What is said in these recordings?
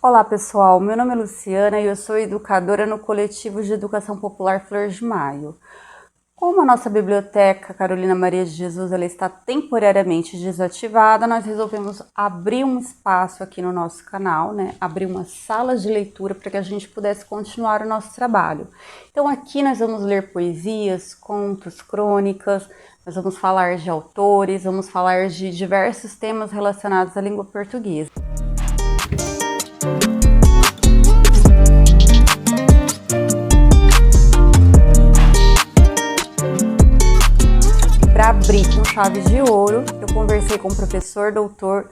Olá pessoal, meu nome é Luciana e eu sou educadora no Coletivo de Educação Popular Flor de Maio. Como a nossa biblioteca Carolina Maria de Jesus ela está temporariamente desativada, nós resolvemos abrir um espaço aqui no nosso canal, abrir uma sala de leitura para que a gente pudesse continuar o nosso trabalho. Então aqui nós vamos ler poesias, contos, crônicas, nós vamos falar de autores, vamos falar de diversos temas relacionados à língua portuguesa. Para abrir com chave de ouro, eu conversei com o professor doutor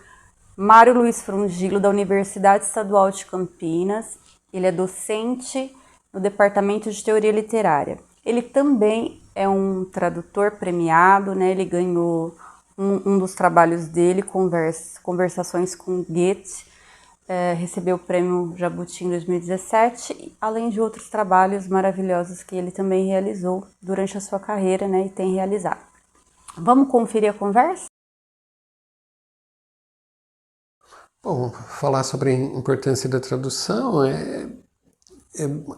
Mário Luiz Frungilo, da Universidade Estadual de Campinas. Ele é docente no Departamento de Teoria Literária. Ele também é um tradutor premiado, ele ganhou um dos trabalhos dele, Conversações com Goethe, recebeu o prêmio Jabuti em 2017, além de outros trabalhos maravilhosos que ele também realizou durante a sua carreira, e tem realizado. Vamos conferir a conversa? Bom, falar sobre a importância da tradução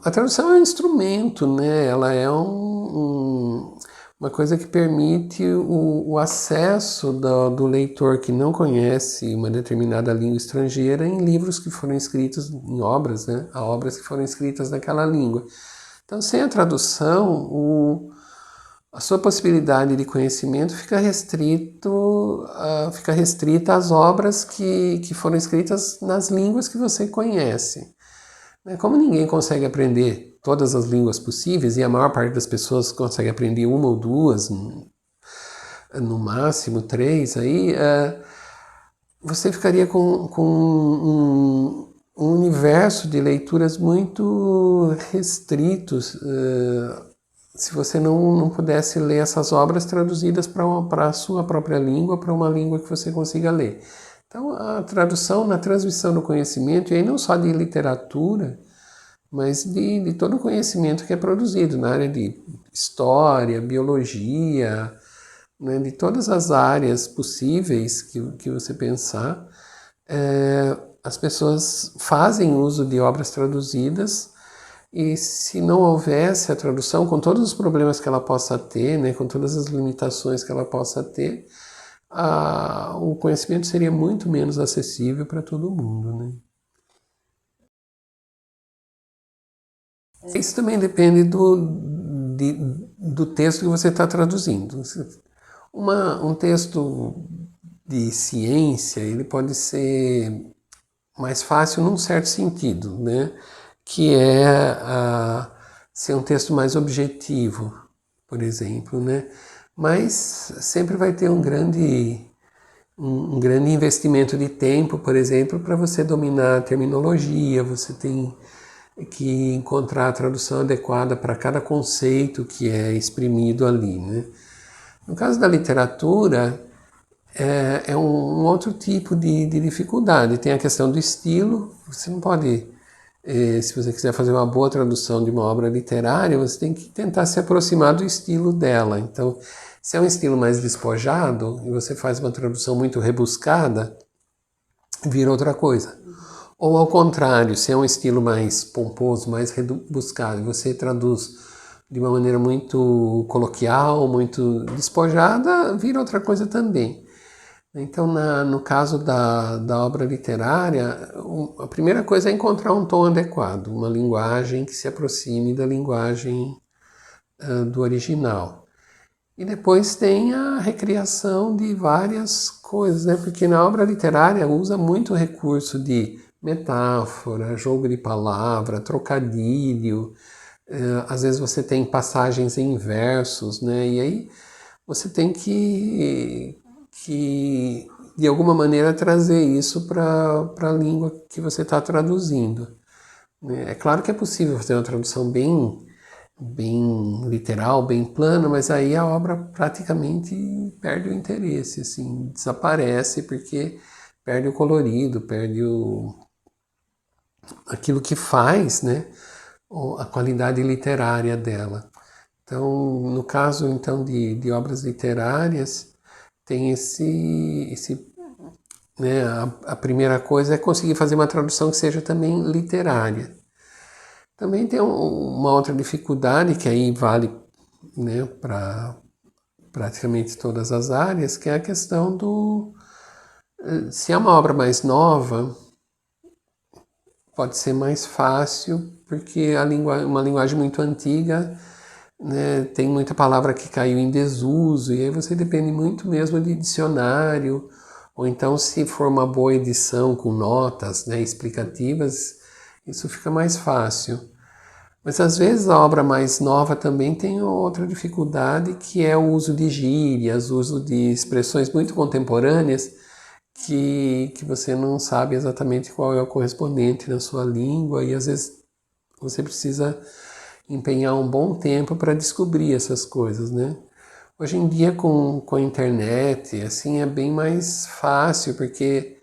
a tradução é um instrumento, Ela é uma coisa que permite o acesso do leitor que não conhece uma determinada língua estrangeira em livros que foram escritos, em obras, a obras que foram escritas naquela língua. Então, sem a tradução, a sua possibilidade de conhecimento fica restrita às obras que foram escritas nas línguas que você conhece. Como ninguém consegue aprender todas as línguas possíveis, e a maior parte das pessoas consegue aprender uma ou duas, no máximo 3, aí você ficaria com um universo de leituras muito restritos se você não pudesse ler essas obras traduzidas para a sua própria língua, para uma língua que você consiga ler. Então, a tradução na transmissão do conhecimento, e aí não só de literatura, mas de todo o conhecimento que é produzido na área de história, biologia, de todas as áreas possíveis que você pensar, as pessoas fazem uso de obras traduzidas. E se não houvesse a tradução, com todos os problemas que ela possa ter, com todas as limitações que ela possa ter, o conhecimento seria muito menos acessível para todo mundo. Isso também depende do texto que você está traduzindo. Um texto de ciência, ele pode ser mais fácil num certo sentido, que é ser um texto mais objetivo, por exemplo, mas sempre vai ter um grande investimento de tempo, por exemplo, para você dominar a terminologia, você tem que encontrar a tradução adequada para cada conceito que é exprimido ali. No caso da literatura, é um outro tipo de dificuldade. Tem a questão do estilo, você não pode, se você quiser fazer uma boa tradução de uma obra literária, você tem que tentar se aproximar do estilo dela. Então, se é um estilo mais despojado e você faz uma tradução muito rebuscada, vira outra coisa. Ou ao contrário, se é um estilo mais pomposo, mais rebuscado, você traduz de uma maneira muito coloquial, muito despojada, vira outra coisa também. Então, no caso da obra literária, a primeira coisa é encontrar um tom adequado, uma linguagem que se aproxime da linguagem do original. E depois tem a recriação de várias coisas, porque na obra literária usa muito recurso de metáfora, jogo de palavra, trocadilho, às vezes você tem passagens em versos, e aí você tem que de alguma maneira trazer isso para a língua que você está traduzindo. É claro que é possível fazer uma tradução bem literal, bem plana, mas aí a obra praticamente perde o interesse, assim, desaparece porque perde o colorido, perde aquilo que faz, a qualidade literária dela. Então, no caso então de obras literárias, tem esse né? A primeira coisa é conseguir fazer uma tradução que seja também literária. Também tem uma outra dificuldade que aí vale, né, para praticamente todas as áreas, que é a questão do... Se é uma obra mais nova, pode ser mais fácil, porque uma linguagem muito antiga, né, tem muita palavra que caiu em desuso, e aí você depende muito mesmo de dicionário, ou então se for uma boa edição com notas, né, explicativas, isso fica mais fácil. Mas às vezes a obra mais nova também tem outra dificuldade, que é o uso de gírias, o uso de expressões muito contemporâneas, que você não sabe exatamente qual é o correspondente na sua língua, e às vezes você precisa empenhar um bom tempo para descobrir essas coisas, né? Hoje em dia com a internet, assim, é bem mais fácil, porque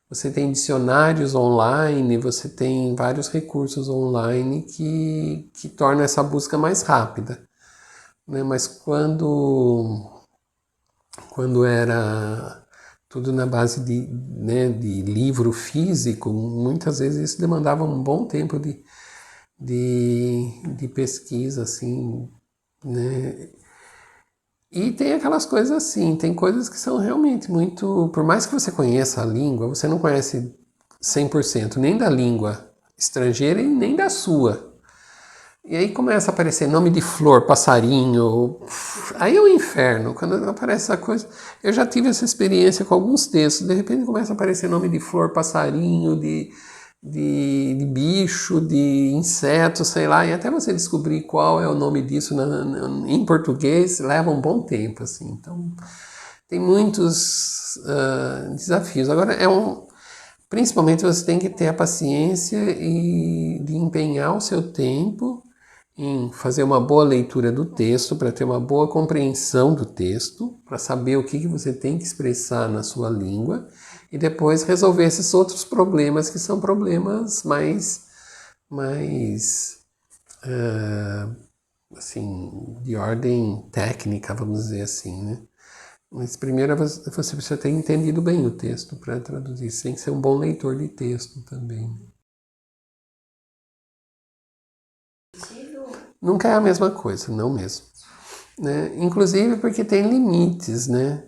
você tem dicionários online, você tem vários recursos online que tornam essa busca mais rápida, né? Mas quando era tudo na base de, né, de livro físico, muitas vezes isso demandava um bom tempo de pesquisa, assim, né? E tem aquelas coisas assim, tem coisas que são realmente muito... Por mais que você conheça a língua, você não conhece 100% nem da língua estrangeira e nem da sua. E aí começa a aparecer nome de flor, passarinho, aí é o inferno, quando aparece essa coisa. Eu já tive essa experiência com alguns textos, de repente começa a aparecer nome de flor, passarinho, de bicho, de inseto, sei lá, e até você descobrir qual é o nome disso em português, leva um bom tempo, assim. Então, tem muitos desafios. Agora, principalmente você tem que ter a paciência e de empenhar o seu tempo em fazer uma boa leitura do texto, para ter uma boa compreensão do texto, para saber o que você tem que expressar na sua língua, e depois resolver esses outros problemas, que são problemas mais assim, de ordem técnica, vamos dizer assim, né? Mas primeiro você precisa ter entendido bem o texto para traduzir. Você tem que ser um bom leitor de texto também. Nunca é a mesma coisa, não mesmo. Né? Inclusive porque tem limites, né?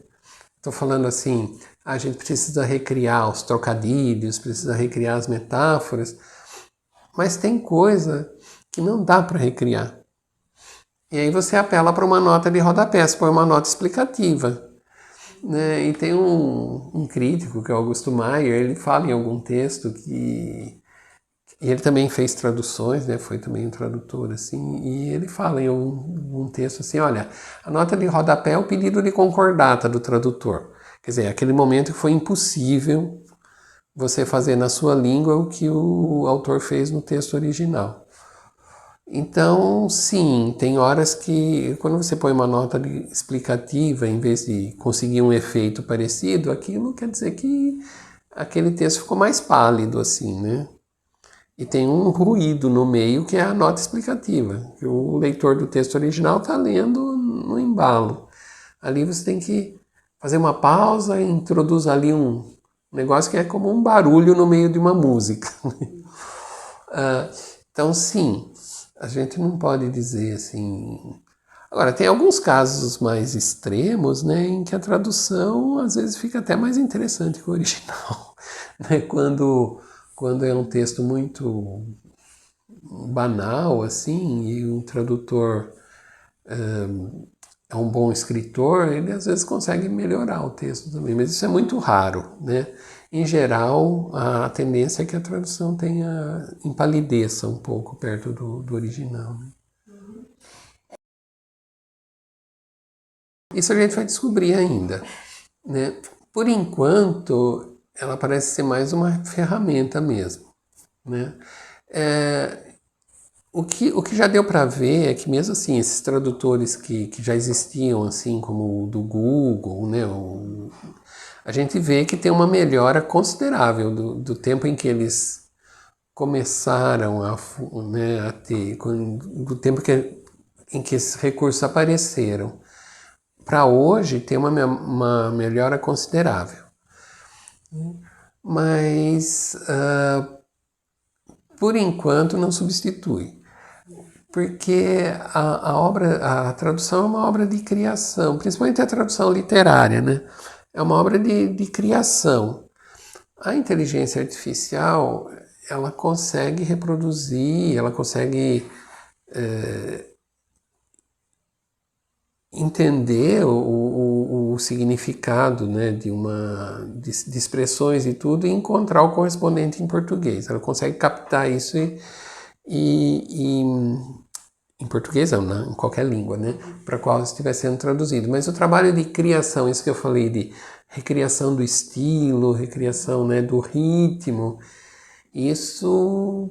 Estou falando assim, a gente precisa recriar os trocadilhos, precisa recriar as metáforas, mas tem coisa que não dá para recriar. E aí você apela para uma nota de rodapé, você põe uma nota explicativa. Né? E tem um crítico, que é Augusto Maier, ele fala em algum texto que... E ele também fez traduções, né? Foi também um tradutor, assim, e ele fala em um texto assim, olha, a nota de rodapé é o pedido de concordata do tradutor. Quer dizer, aquele momento que foi impossível você fazer na sua língua o que o autor fez no texto original. Então, sim, tem horas que quando você põe uma nota explicativa, em vez de conseguir um efeito parecido, aquilo quer dizer que aquele texto ficou mais pálido, assim, né? E tem um ruído no meio que é a nota explicativa, que o leitor do texto original está lendo no embalo. Ali você tem que fazer uma pausa e introduz ali um negócio que é como um barulho no meio de uma música. Então, sim, a gente não pode dizer assim... Agora, tem alguns casos mais extremos, né, em que a tradução às vezes fica até mais interessante que o original. Né? Quando é um texto muito banal, assim, e o tradutor é um bom escritor, ele às vezes consegue melhorar o texto também, mas isso é muito raro, né? Em geral, a tendência é que a tradução empalideça um pouco perto do original. Né? Isso a gente vai descobrir ainda, né? Por enquanto, ela parece ser mais uma ferramenta mesmo, né? O que já deu para ver é que mesmo assim, esses tradutores que já existiam, assim como o do Google, né, a gente vê que tem uma melhora considerável do tempo em que eles começaram né, a ter, do tempo em que esses recursos apareceram. Para hoje tem uma melhora considerável. mas por enquanto não substitui. Porque a tradução é uma obra de criação, principalmente a tradução literária, né? É uma obra de criação. A inteligência artificial, ela consegue reproduzir, ela consegue entender o significado, né, de expressões e tudo e encontrar o correspondente em português. Ela consegue captar isso e em português não, né? Em qualquer língua, né? Para qual estiver sendo traduzido. Mas o trabalho de criação, isso que eu falei de recriação do estilo, recriação, né, do ritmo, isso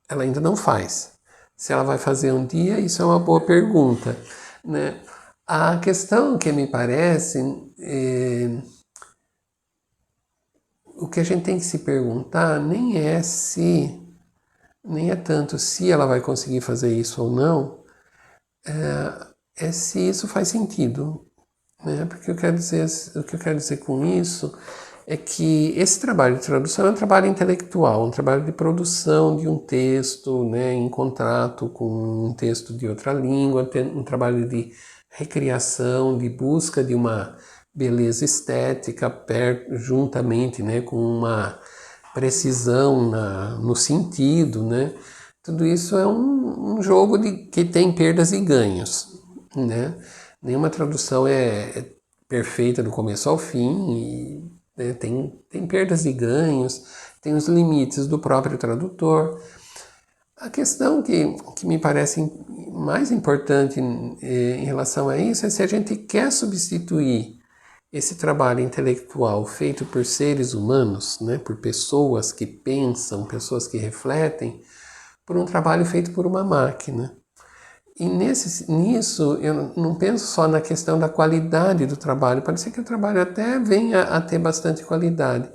ela ainda não faz. Se ela vai fazer um dia, isso é uma boa pergunta, né? A questão que me parece, o que a gente tem que se perguntar nem é tanto se ela vai conseguir fazer isso ou não, é se isso faz sentido, né? Porque o que eu quero dizer com isso é que esse trabalho de tradução é um trabalho intelectual, um trabalho de produção de um texto, né, em contrato com um texto de outra língua, um trabalho de recriação, de busca de uma beleza estética juntamente, né, com uma precisão no sentido, né? Tudo isso é um jogo que tem perdas e ganhos, né? Nenhuma tradução é perfeita do começo ao fim, e, né, tem perdas e ganhos, tem os limites do próprio tradutor. A questão que me parece mais importante em relação a isso é se a gente quer substituir esse trabalho intelectual feito por seres humanos, né, por pessoas que pensam, pessoas que refletem, por um trabalho feito por uma máquina. E nisso eu não penso só na questão da qualidade do trabalho, pode ser que o trabalho até venha a ter bastante qualidade,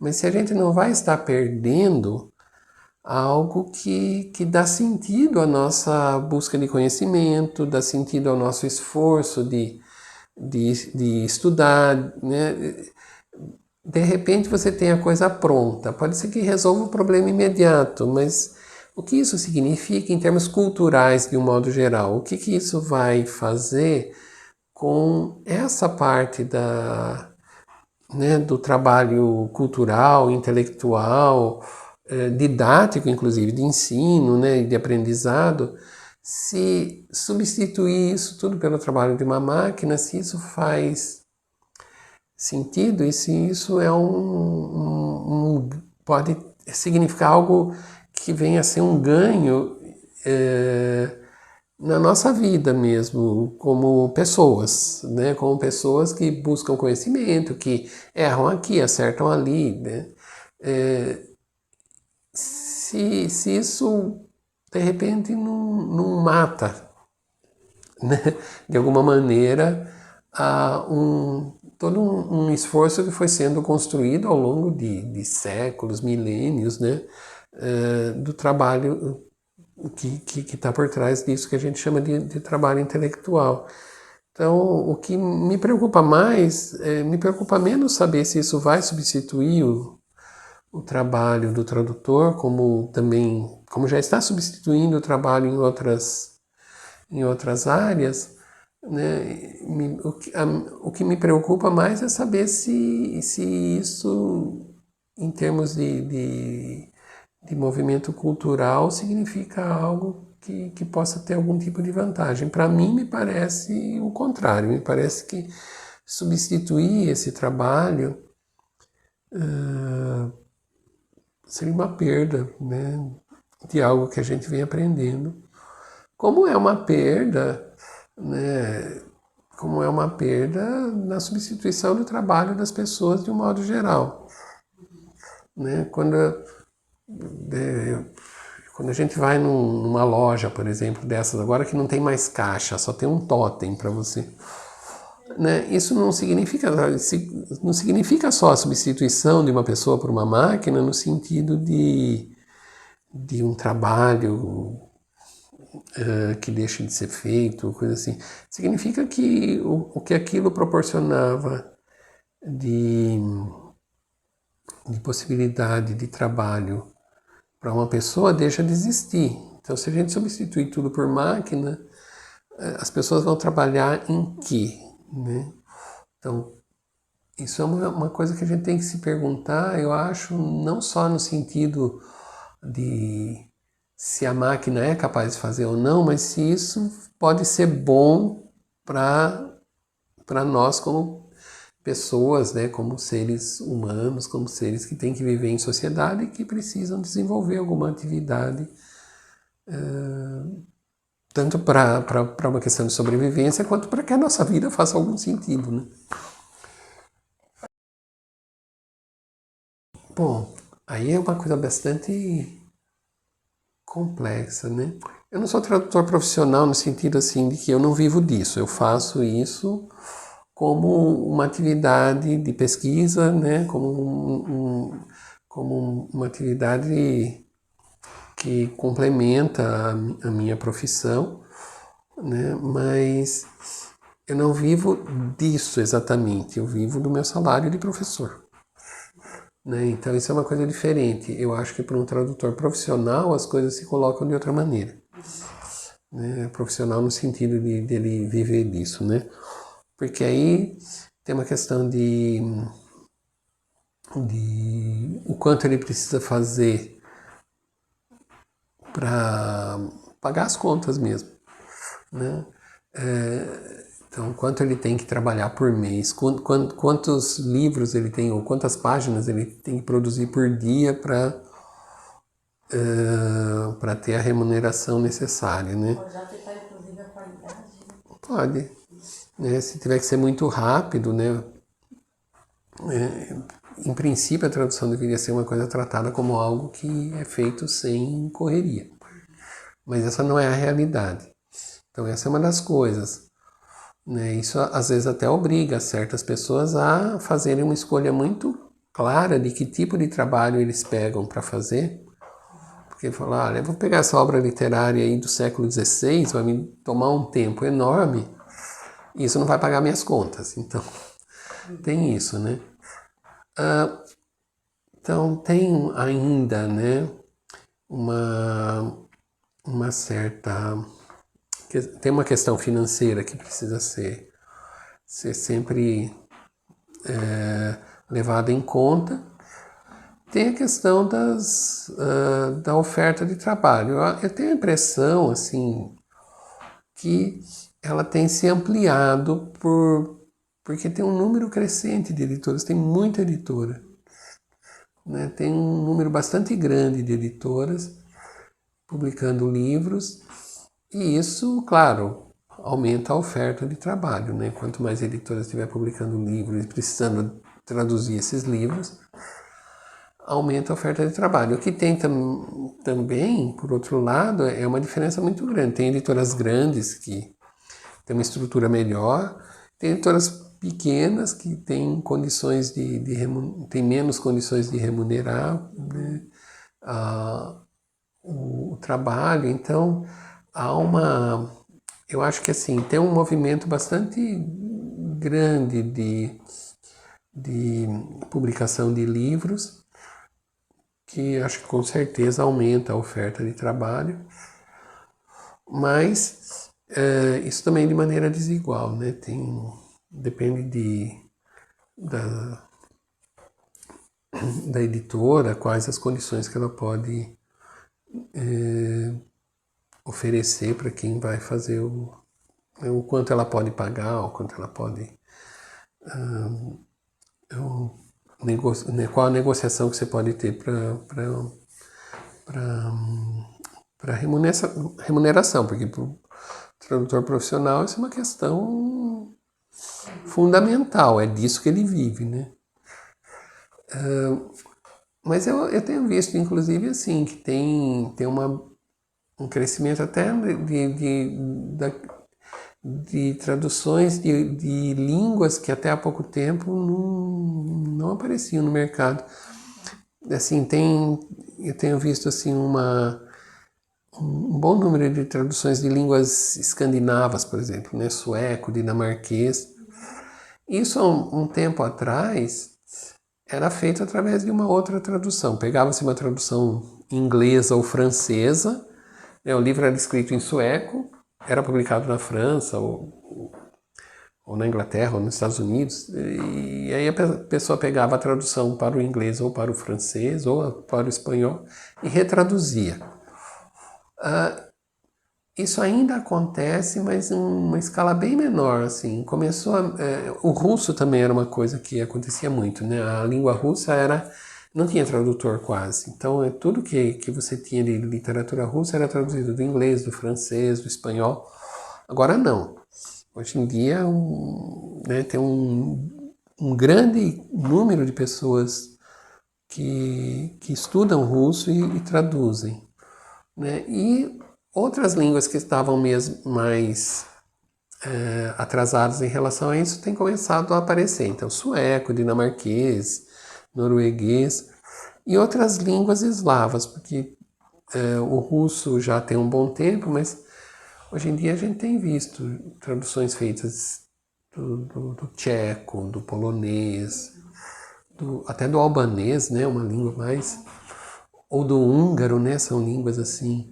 mas se a gente não vai estar perdendo algo que dá sentido à nossa busca de conhecimento, dá sentido ao nosso esforço de estudar, né? De repente você tem a coisa pronta, pode ser que resolva o problema imediato, mas o que isso significa em termos culturais de um modo geral? O que isso vai fazer com essa parte né, do trabalho cultural, intelectual, didático, inclusive, de ensino, né, de aprendizado, se substituir isso tudo pelo trabalho de uma máquina, se isso faz sentido e se isso é pode significar algo que venha a ser um ganho na nossa vida mesmo, como pessoas, né? Como pessoas que buscam conhecimento, que erram aqui, acertam ali, né? Se isso de repente não mata, né? De alguma maneira, todo um esforço que foi sendo construído ao longo de séculos, milênios, né? Do trabalho que está por trás disso que a gente chama de trabalho intelectual. Então, o que me preocupa mais, me preocupa menos saber se isso vai substituir o trabalho do tradutor, como já está substituindo o trabalho em outras áreas, né? O que me preocupa mais é saber se isso, em termos de movimento cultural, significa algo que possa ter algum tipo de vantagem. Para mim, me parece o contrário, me parece que substituir esse trabalho seria uma perda, né, de algo que a gente vem aprendendo. Como é uma perda, né, como é uma perda na substituição do trabalho das pessoas de um modo geral. Né? Quando a gente vai numa loja, por exemplo, dessas agora que não tem mais caixa, só tem um totem para você. Né? Isso não significa só a substituição de uma pessoa por uma máquina no sentido de um trabalho que deixa de ser feito, coisa assim. Significa que o que aquilo proporcionava de de possibilidade de trabalho para uma pessoa deixa de existir. Então, se a gente substituir tudo por máquina, as pessoas vão trabalhar em quê? Né? Então, isso é uma coisa que a gente tem que se perguntar, eu acho, não só no sentido de se a máquina é capaz de fazer ou não, mas se isso pode ser bom para nós como pessoas, né, como seres humanos, como seres que têm que viver em sociedade e que precisam desenvolver alguma atividade, tanto para uma questão de sobrevivência, quanto para que a nossa vida faça algum sentido, né? Bom, aí é uma coisa bastante complexa, né? Eu não sou tradutor profissional no sentido assim de que eu não vivo disso, eu faço isso como uma atividade de pesquisa, né? Como uma atividade que complementa a minha profissão, né? Mas eu não vivo disso exatamente, eu vivo do meu salário de professor. Né? Então isso é uma coisa diferente. Eu acho que para um tradutor profissional as coisas se colocam de outra maneira. Né? Profissional no sentido de ele viver disso, né? Porque aí tem uma questão de o quanto ele precisa fazer para pagar as contas mesmo, né? Então, quanto ele tem que trabalhar por mês, quantos livros ele tem, ou quantas páginas ele tem que produzir por dia para ter a remuneração necessária, né? Pode afetar, inclusive, a qualidade? Pode. Né? Se tiver que ser muito rápido, né? Em princípio, a tradução deveria ser uma coisa tratada como algo que é feito sem correria. Mas essa não é a realidade. Então, essa é uma das coisas. Né? Isso, às vezes, até obriga certas pessoas a fazerem uma escolha muito clara de que tipo de trabalho eles pegam para fazer. Porque falar, olha, eu vou pegar essa obra literária aí do século XVI, vai me tomar um tempo enorme, e isso não vai pagar minhas contas. Então, tem isso, né? Então, tem ainda, né, uma certa... Tem uma questão financeira que precisa ser sempre levada em conta. Tem a questão da oferta de trabalho. Eu tenho a impressão, assim, que ela tem se ampliado porque tem um número crescente de editoras, tem muita editora. Né? Tem um número bastante grande de editoras publicando livros, e isso, claro, aumenta a oferta de trabalho. Né? Quanto mais editoras estiver publicando livros e precisando traduzir esses livros, aumenta a oferta de trabalho. O que tem também, por outro lado, é uma diferença muito grande. Tem editoras grandes que têm uma estrutura melhor, tem editoras pequenas que têm condições têm menos condições de remunerar, né, o trabalho. Então, eu acho que assim, tem um movimento bastante grande de publicação de livros, que acho que com certeza aumenta a oferta de trabalho, mas isso também de maneira desigual, né? Depende da editora, quais as condições que ela pode oferecer para quem vai fazer o quanto ela pode pagar, o quanto ela pode... qual a negociação que você pode ter para remuneração, porque para o tradutor profissional isso é uma questão fundamental, é disso que ele vive, né? Mas eu tenho visto, inclusive, assim, que tem um crescimento até de traduções de línguas que até há pouco tempo não apareciam no mercado. Assim, eu tenho visto assim um bom número de traduções de línguas escandinavas, por exemplo, né? Sueco, dinamarquês. Isso há um tempo atrás era feito através de uma outra tradução. Pegava-se uma tradução inglesa ou francesa, né? O livro era escrito em sueco, era publicado na França ou na Inglaterra ou nos Estados Unidos, e aí a pessoa pegava a tradução para o inglês ou para o francês ou para o espanhol e retraduzia. Isso ainda acontece, mas em uma escala bem menor, assim. O russo também era uma coisa que acontecia muito, né? A língua russa não tinha tradutor quase. Então, tudo que você tinha de literatura russa era traduzido do inglês, do francês, do espanhol. Agora não. Hoje em dia, né, tem um grande número de pessoas que estudam russo e traduzem, né? E outras línguas que estavam mesmo mais atrasadas em relação a isso têm começado a aparecer. Então, sueco, dinamarquês, norueguês e outras línguas eslavas, porque o russo já tem um bom tempo, mas hoje em dia a gente tem visto traduções feitas do tcheco, do polonês, até do albanês, né, uma língua mais, ou do húngaro, né, são línguas assim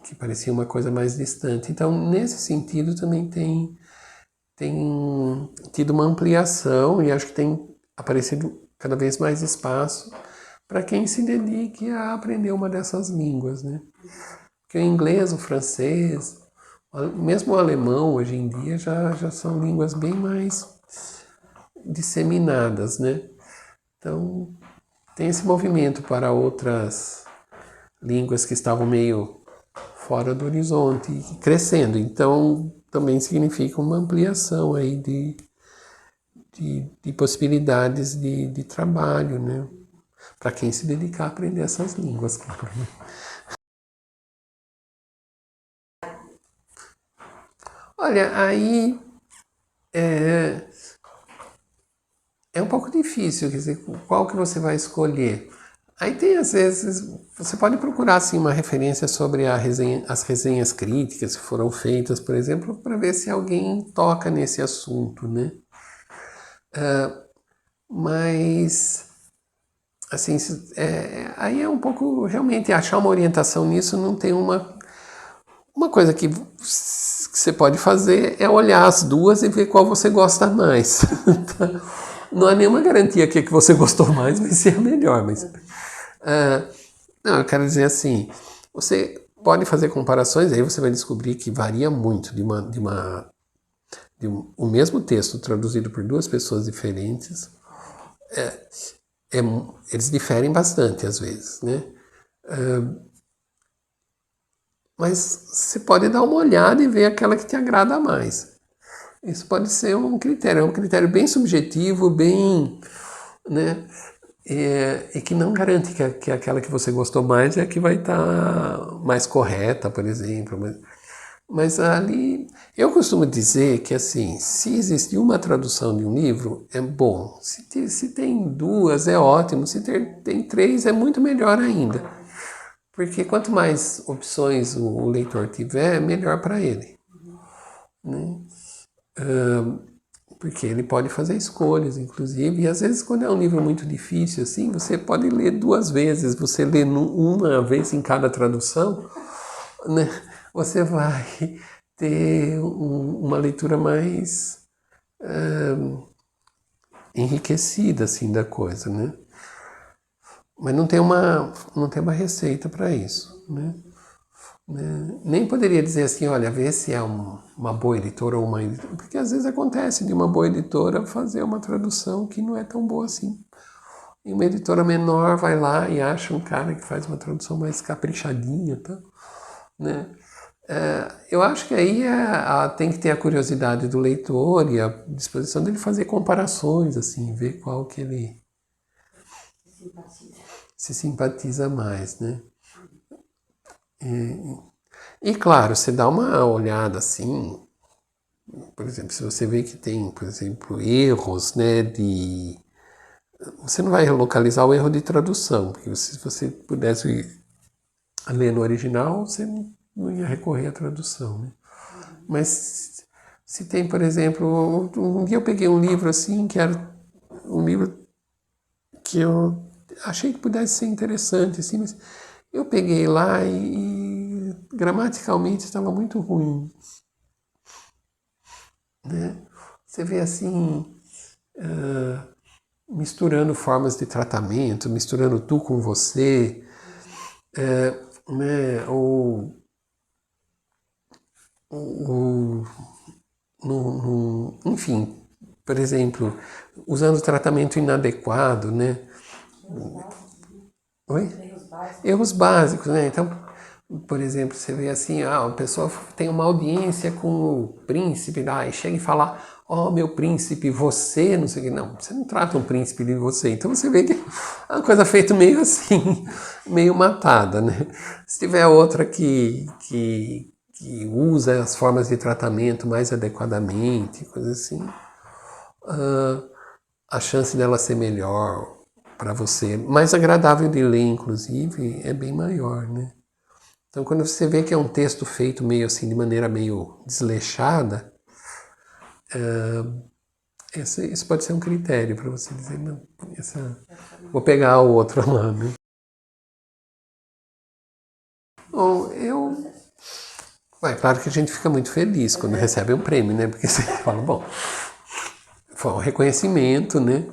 que parecia uma coisa mais distante. Então, nesse sentido, também tem tido uma ampliação e acho que tem aparecido cada vez mais espaço para quem se dedique a aprender uma dessas línguas, né? Porque o inglês, o francês, mesmo o alemão, hoje em dia, já são línguas bem mais disseminadas, né? Então, tem esse movimento para outras línguas que estavam meio fora do horizonte e crescendo. Então, também significa uma ampliação aí de possibilidades de trabalho, né? Para quem se dedicar a aprender essas línguas, claro. Olha, aí é um pouco difícil, quer dizer, qual que você vai escolher. Aí tem, às vezes, você pode procurar assim, uma referência sobre as resenhas críticas que foram feitas, por exemplo, para ver se alguém toca nesse assunto, né? Mas, assim, aí é um pouco, realmente, achar uma orientação nisso não tem uma coisa que você pode fazer é olhar as duas e ver qual você gosta mais. Não há nenhuma garantia que a que você gostou mais vai ser a melhor, mas... não, eu quero dizer assim, você pode fazer comparações, aí você vai descobrir que varia muito o mesmo texto traduzido por duas pessoas diferentes, eles diferem bastante às vezes, né? Mas você pode dar uma olhada e ver aquela que te agrada mais. Isso pode ser um critério bem subjetivo, bem, né? E que não garante que aquela que você gostou mais é a que vai estar mais correta, por exemplo. Mas ali, eu costumo dizer que assim, se existe uma tradução de um livro, é bom. Se tem duas, é ótimo. Se tem três, é muito melhor ainda. Porque quanto mais opções o leitor tiver, melhor para ele, né? Porque ele pode fazer escolhas, inclusive, e às vezes quando é um livro muito difícil assim, você pode ler duas vezes, você lê uma vez em cada tradução, né? Você vai ter uma leitura mais enriquecida assim da coisa, né? Mas não tem uma receita para isso, né? Nem poderia dizer assim, olha, vê se é uma boa editora ou uma editora, porque às vezes acontece de uma boa editora fazer uma tradução que não é tão boa assim. E uma editora menor vai lá e acha um cara que faz uma tradução mais caprichadinha, tá? Né? Eu acho que aí tem que ter a curiosidade do leitor e a disposição dele fazer comparações, assim, ver qual que ele se simpatiza mais, né? E claro, você dá uma olhada assim, por exemplo, se você vê que tem, por exemplo, erros, né, você não vai localizar o erro de tradução, porque se você pudesse ler no original, você não ia recorrer à tradução, né? Mas se tem, por exemplo, um dia eu peguei um livro assim, que era um livro que eu achei que pudesse ser interessante, assim, mas eu peguei lá e gramaticalmente estava muito ruim, né? Você vê assim, misturando formas de tratamento, misturando tu com você, né? Ou enfim, por exemplo, usando tratamento inadequado, né? Oi? Erros básicos, né? Então, por exemplo, você vê assim, a pessoa tem uma audiência com o príncipe, e chega e fala, ó, meu príncipe, você, não sei o que. Não, você não trata um príncipe de você. Então você vê que é uma coisa feita meio assim, meio matada, né? Se tiver outra que usa as formas de tratamento mais adequadamente, coisa assim, a chance dela ser melhor para você, mais agradável de ler, inclusive, é bem maior, né? Então, quando você vê que é um texto feito meio assim, de maneira meio desleixada, isso pode ser um critério para você dizer, não, vou pegar o outro lá, né? Bom, é claro que a gente fica muito feliz quando recebe um prêmio, né? Porque você fala, bom, foi um reconhecimento, né?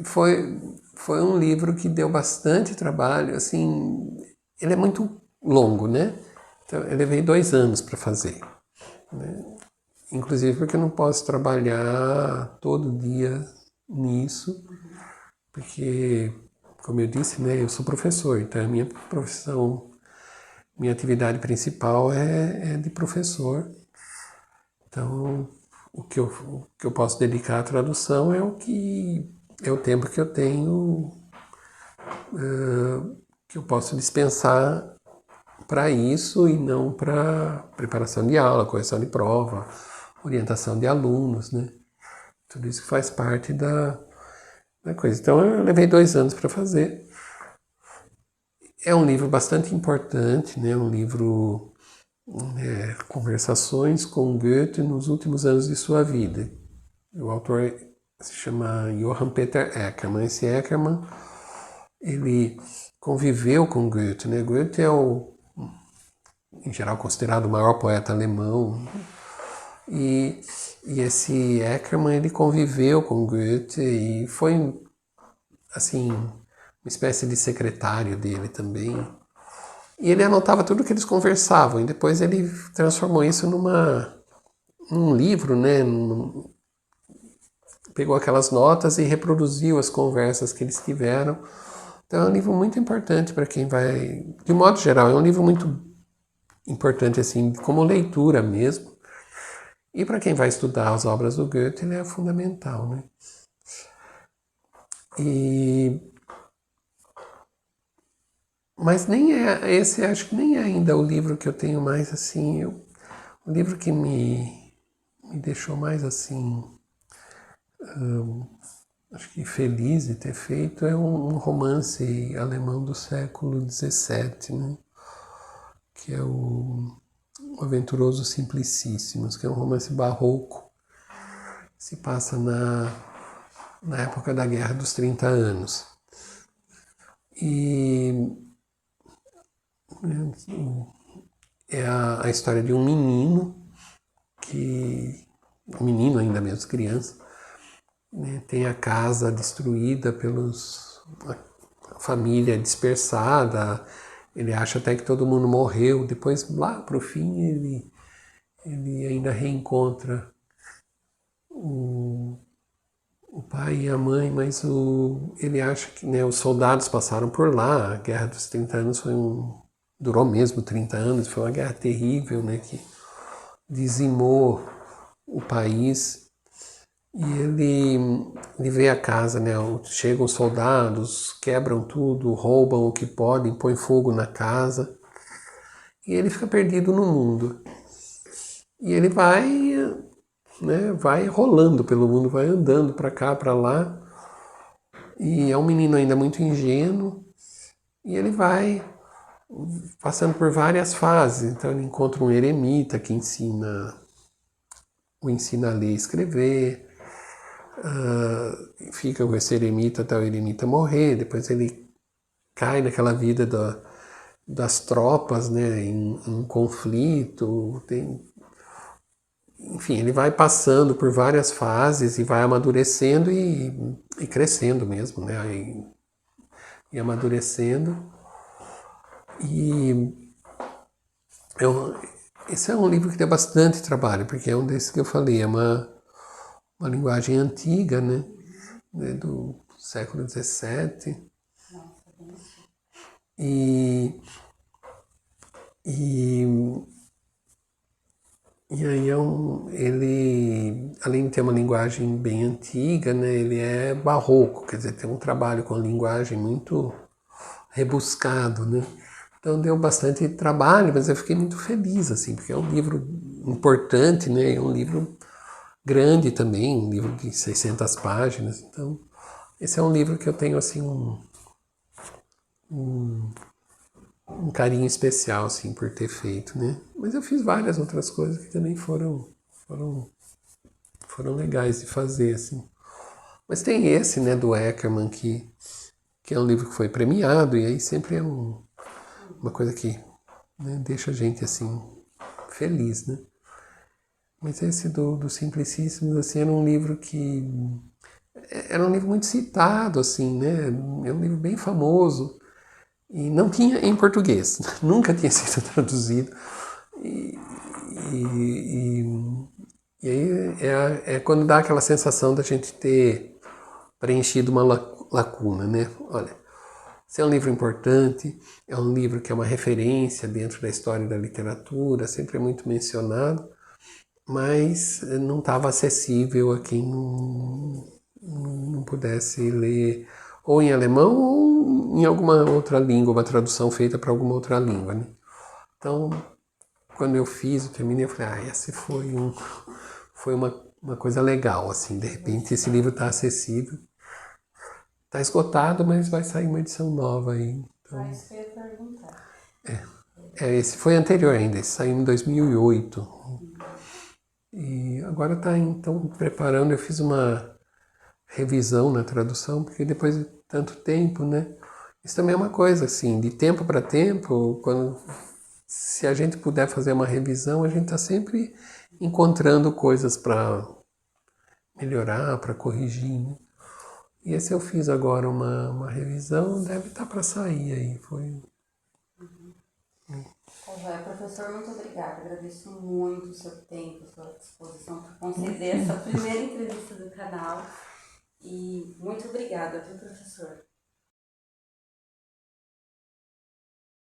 Foi um livro que deu bastante trabalho, assim, ele é muito longo, né? Então, eu levei 2 anos para fazer, né? Inclusive porque eu não posso trabalhar todo dia nisso, porque, como eu disse, né, eu sou professor, então a minha profissão, minha atividade principal é de professor. Então, o que eu posso dedicar à tradução é o tempo que eu tenho, que eu posso dispensar para isso e não para preparação de aula, correção de prova, orientação de alunos, né? Tudo isso faz parte da coisa. Então eu levei 2 anos para fazer. É um livro bastante importante, né? Um livro Conversações com Goethe nos últimos anos de sua vida. O autor se chama Johann Peter Eckermann. Esse Eckermann, ele conviveu com Goethe, né? Goethe é em geral considerado o maior poeta alemão. E esse Eckermann, ele conviveu com Goethe e foi, assim, uma espécie de secretário dele também. E ele anotava tudo que eles conversavam e depois ele transformou isso num livro, né? Pegou aquelas notas e reproduziu as conversas que eles tiveram. Então é um livro muito importante para quem vai... De modo geral, é um livro muito importante, assim, como leitura mesmo. E para quem vai estudar as obras do Goethe, ele é fundamental, né? Mas nem esse acho que nem é ainda o livro que eu tenho mais assim, o livro que me deixou mais assim, acho que feliz de ter feito é um romance alemão do século XVII, né? Que é o Aventuroso Simplicíssimos, que é um romance barroco, se passa na época da Guerra dos 30 Anos. E é a história de um menino, um menino ainda mesmo, criança, né, tem a casa destruída a família dispersada, ele acha até que todo mundo morreu, depois lá pro fim ele ainda reencontra o pai e a mãe, mas ele acha que, né, os soldados passaram por lá, a Guerra dos 30 Anos durou mesmo 30 anos, foi uma guerra terrível, né, que dizimou o país. E ele vê a casa, né? Chegam os soldados, quebram tudo, roubam o que podem, põem fogo na casa. E ele fica perdido no mundo. E ele vai, né, vai rolando pelo mundo, vai andando para cá, para lá. E é um menino ainda muito ingênuo. E ele vai passando por várias fases. Então ele encontra um eremita que o ensina a ler e escrever. fica com esse eremita até o eremita morrer, depois ele cai naquela vida das tropas, né, em conflito, enfim, ele vai passando por várias fases e vai amadurecendo e crescendo mesmo, né, e amadurecendo. E esse é um livro que deu bastante trabalho, porque é um desses que eu falei, é uma linguagem antiga, né, do século XVII. E aí ele, além de ter uma linguagem bem antiga, né, ele é barroco, quer dizer, tem um trabalho com a linguagem muito rebuscado, né? Então deu bastante trabalho, mas eu fiquei muito feliz, assim, porque é um livro importante, né? É um livro grande também, um livro de 600 páginas. Então, esse é um livro que eu tenho, assim, um carinho especial, assim, por ter feito, né? Mas eu fiz várias outras coisas que também foram legais de fazer, assim. Mas tem esse, né, do Eckermann, que é um livro que foi premiado, e aí sempre é uma coisa que, né, deixa a gente, assim, feliz, né? Mas esse do Simplicíssimos, assim, era um livro que... Era um livro muito citado, assim, né? É um livro bem famoso. E não tinha em português. Nunca tinha sido traduzido. E aí é quando dá aquela sensação da gente ter preenchido uma lacuna, né? Olha, esse é um livro importante, é um livro que é uma referência dentro da história da literatura, sempre é muito mencionado, mas não estava acessível a quem não pudesse ler ou em alemão ou em alguma outra língua, uma tradução feita para alguma outra língua, né? Então, quando eu fiz, eu terminei, eu falei, esse foi uma coisa legal, assim, de repente esse livro está acessível. Está esgotado, mas vai sair uma edição nova aí. Então, isso que eu ia perguntar. esse foi anterior ainda, esse saiu em 2008. E agora está, então, preparando, eu fiz uma revisão na tradução, porque depois de tanto tempo, né? Isso também é uma coisa, assim, de tempo para tempo, se a gente puder fazer uma revisão, a gente está sempre encontrando coisas para melhorar, para corrigir, né? E esse eu fiz agora uma revisão, deve estar para sair aí. Foi. Professor, muito obrigada. Agradeço muito o seu tempo, a sua disposição para conceder essa primeira entrevista do canal. E muito obrigada, viu, professor?